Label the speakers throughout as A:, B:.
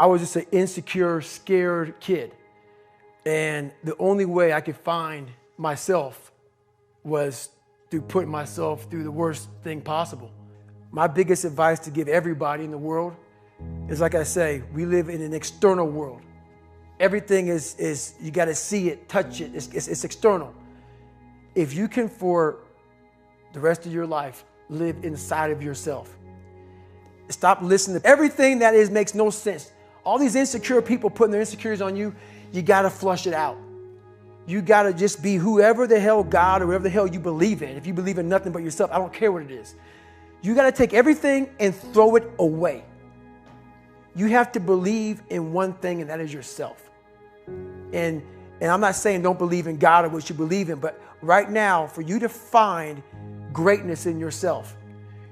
A: I was just an insecure, scared kid. And the only way I could find myself was through putting myself through the worst thing possible. My biggest advice to give everybody in the world is, like I say, we live in an external world. Everything is you got to see it, touch it, it's external. If you can, for the rest of your life, live inside of yourself, stop listening to everything that makes no sense. All these insecure people putting their insecurities on you, you got to flush it out. You got to just be whoever the hell God or whatever the hell you believe in. If you believe in nothing but yourself, I don't care what it is. You got to take everything and throw it away. You have to believe in one thing, and that is yourself. And I'm not saying don't believe in God or what you believe in, but right now, for you to find greatness in yourself,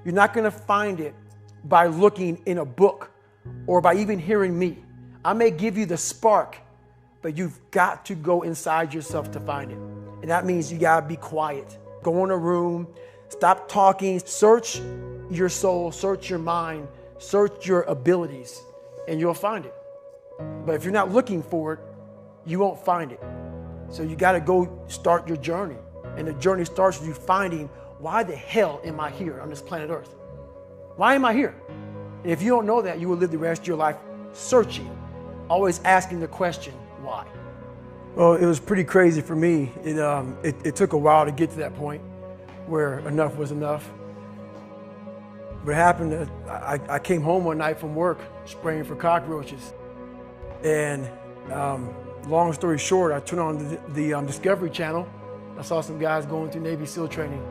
A: you're not going to find it by looking in a book or by even hearing me. I may give you the spark, but you've got to go inside yourself to find it. And that means you got to be quiet. Go in a room, stop talking, search your soul, search your mind, search your abilities, and you'll find it. But if you're not looking for it, you won't find it. So you got to go start your journey. And the journey starts with you finding, why the hell am I here on this planet Earth? Why am I here? And if you don't know that, you will live the rest of your life searching, always asking the question, why? Well, it was pretty crazy for me. It took a while to get to that point where enough was enough. What happened, I came home one night from work spraying for cockroaches. And long story short, I turned on the Discovery Channel. I saw some guys going through Navy SEAL training.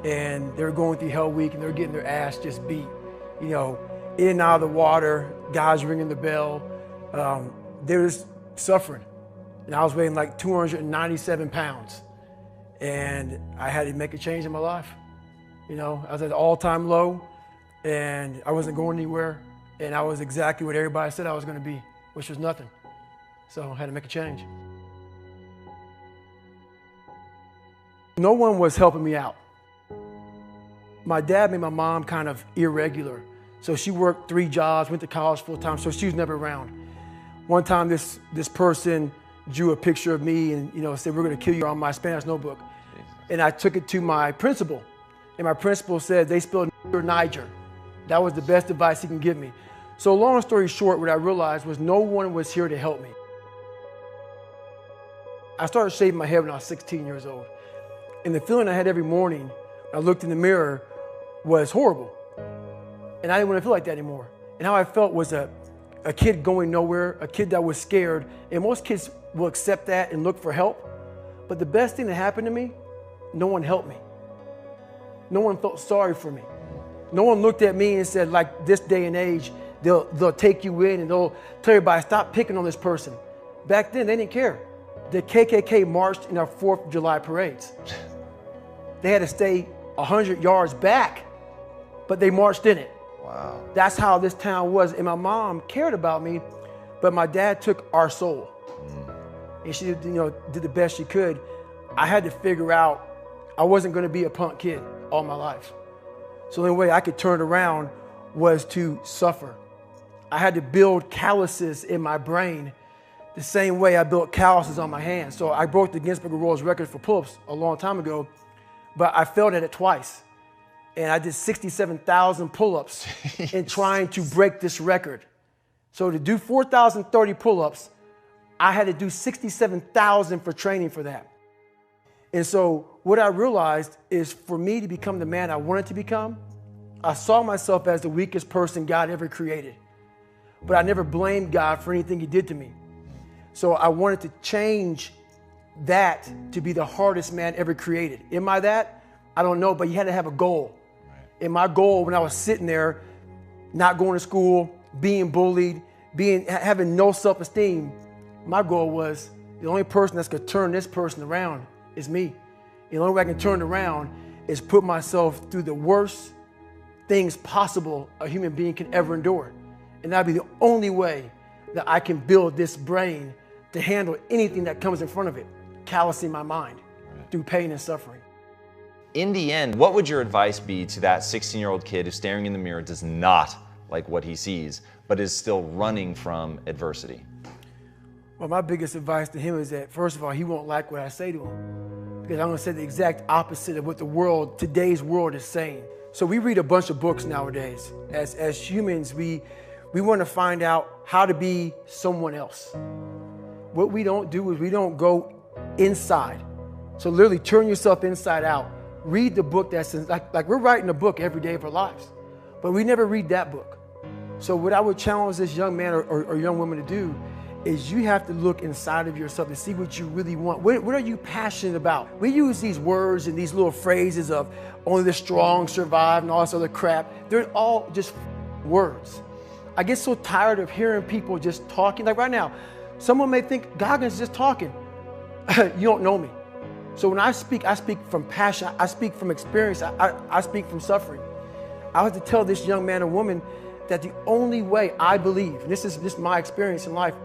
A: And they were going through Hell Week and they were getting their ass just beat. You know, in and out of the water, guys ringing the bell. They were just suffering. And I was weighing like 297 pounds. And I had to make a change in my life. You know, I was at an all-time low and I wasn't going anywhere. And I was exactly what everybody said I was going to be, which was nothing. So I had to make a change. No one was helping me out. My dad made my mom kind of irregular. So she worked 3 jobs, went to college full time, so she was never around. One time this person drew a picture of me and said, "We're gonna kill you," on my Spanish notebook. And I took it to my principal. And my principal said, "They spelled Niger." That was the best advice he can give me. So long story short, what I realized was no one was here to help me. I started shaving my head when I was 16 years old. And the feeling I had every morning when I looked in the mirror was horrible. And I didn't want to feel like that anymore. And how I felt was a kid going nowhere, a kid that was scared. And most kids will accept that and look for help. But the best thing that happened to me, no one helped me. No one felt sorry for me. No one looked at me and said, like this day and age, they'll take you in and they'll tell everybody, stop picking on this person. Back then, they didn't care. The KKK marched in our 4th of July parades. They had to stay 100 yards back, but they marched in it.
B: Wow.
A: That's how this town was. And my mom cared about me, but my dad took our soul. And she did the best she could. I had to figure out I wasn't going to be a punk kid all my life. So the only way I could turn it around was to suffer. I had to build calluses in my brain the same way I built calluses on my hands. So I broke the Guinness Book of World Records for pull-ups a long time ago, but I failed at it twice. And I did 67,000 pull-ups in trying to break this record. So to do 4,030 pull-ups, I had to do 67,000 for training for that. And so what I realized is for me to become the man I wanted to become, I saw myself as the weakest person God ever created. But I never blamed God for anything he did to me. So I wanted to change that to be the hardest man ever created. Am I that? I don't know, but you had to have a goal. Right. And my goal when I was sitting there, not going to school, being bullied, having no self-esteem, my goal was the only person that's gonna turn this person around is me. And the only way I can turn it around is put myself through the worst things possible a human being can ever endure. And that'd be the only way that I can build this brain to handle anything that comes in front of it, callousing my mind through pain and suffering.
B: In the end, what would your advice be to that 16-year-old kid who's staring in the mirror, does not like what he sees, but is still running from adversity?
A: Well, my biggest advice to him is that, first of all, he won't like what I say to him, because I'm going to say the exact opposite of what today's world is saying. So we read a bunch of books nowadays. As humans, we want to find out how to be someone else. What we don't do is we don't go inside. So literally turn yourself inside out. Read the book that's like we're writing a book every day of our lives, but we never read that book. So what I would challenge this young man or young woman to do is you have to look inside of yourself to see what you really want. What are you passionate about? We use these words and these little phrases of only the strong survive and all this other crap. They're all just words. I get so tired of hearing people just talking. Like right now, someone may think Goggins is just talking. You don't know me. So when I speak from passion. I speak from experience. I speak from suffering. I have to tell this young man or woman that the only way I believe, and this is my experience in life,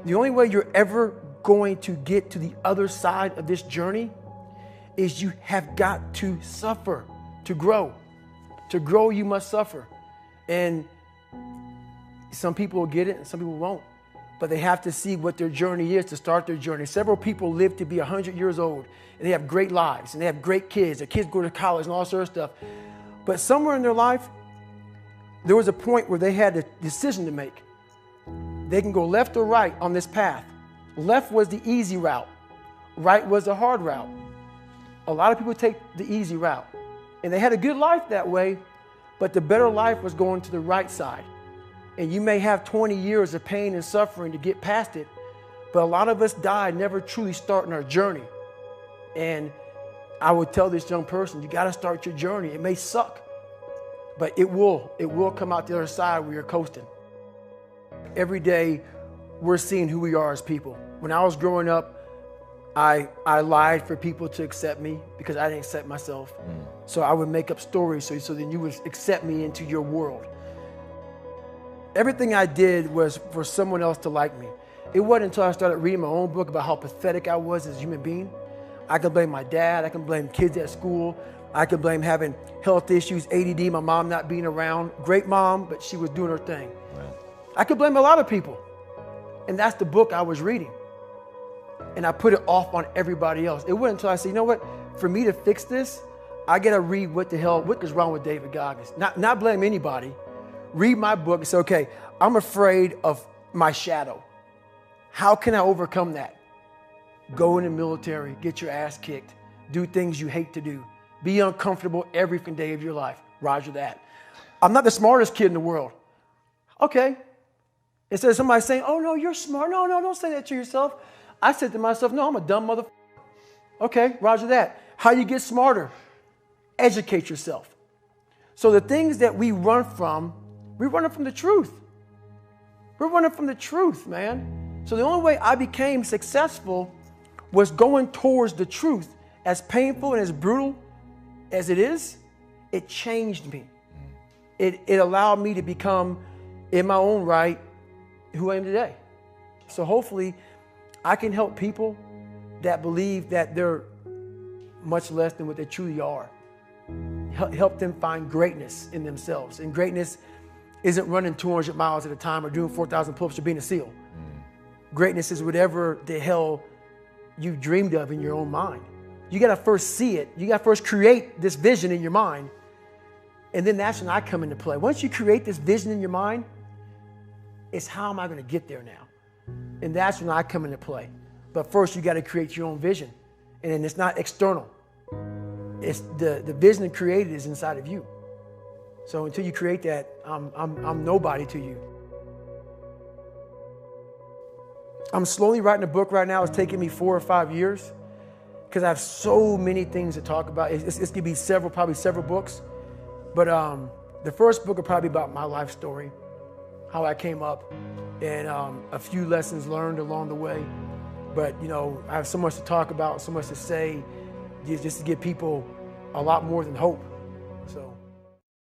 A: the only way you're ever going to get to the other side of this journey is you have got to suffer to grow. To grow, you must suffer. And some people will get it and some people won't. But they have to see what their journey is to start their journey. Several people live to be 100 years old and they have great lives and they have great kids. Their kids go to college and all sort of stuff. But somewhere in their life, there was a point where they had a decision to make. They can go left or right on this path. Left was the easy route. Right was the hard route. A lot of people take the easy route. And they had a good life that way, but the better life was going to the right side. And you may have 20 years of pain and suffering to get past it, but a lot of us die never truly starting our journey. And I would tell this young person, you got to start your journey. It may suck, but it will come out the other side where you're coasting. Every day, we're seeing who we are as people. When I was growing up, I lied for people to accept me because I didn't accept myself. So I would make up stories so then you would accept me into your world. Everything I did was for someone else to like me. It wasn't until I started reading my own book about how pathetic I was as a human being. I can blame my dad. I can blame kids at school. I can blame having health issues, ADD, my mom not being around. Great mom, but she was doing her thing. Right. I could blame a lot of people. And that's the book I was reading. And I put it off on everybody else. It wasn't until I said, you know what? For me to fix this, I got to read what is wrong with David Goggins. Not blame anybody. Read my book and say, okay, I'm afraid of my shadow. How can I overcome that? Go in the military, get your ass kicked, do things you hate to do, be uncomfortable every day of your life. Roger that. I'm not the smartest kid in the world. Okay. Instead of somebody saying, oh no, you're smart. No, don't say that to yourself. I said to myself, no, I'm a dumb motherfucker. Okay, roger that. How you get smarter? Educate yourself. So the things that we run from the truth. We're running from the truth, man. So the only way I became successful was going towards the truth. As painful and as brutal as it is, it changed me. It allowed me to become, in my own right, who I am today. So hopefully I can help people that believe that they're much less than what they truly are. Help them find greatness in themselves. And greatness isn't running 200 miles at a time or doing 4,000 pull-ups or being a SEAL. Greatness is whatever the hell you dreamed of in your own mind. You got to first see it. You got to first create this vision in your mind. And then that's when I come into play. Once you create this vision in your mind, it's how am I going to get there now? And that's when I come into play. But first you got to create your own vision. And then it's not external. It's the vision created is inside of you. So until you create that, I'm nobody to you. I'm slowly writing a book right now. It's taking me 4 or 5 years because I have so many things to talk about. It's going to be probably several books. But the first book will probably be about my life story, how I came up, and a few lessons learned along the way. But, you know, I have so much to talk about, so much to say, just to give people a lot more than hope.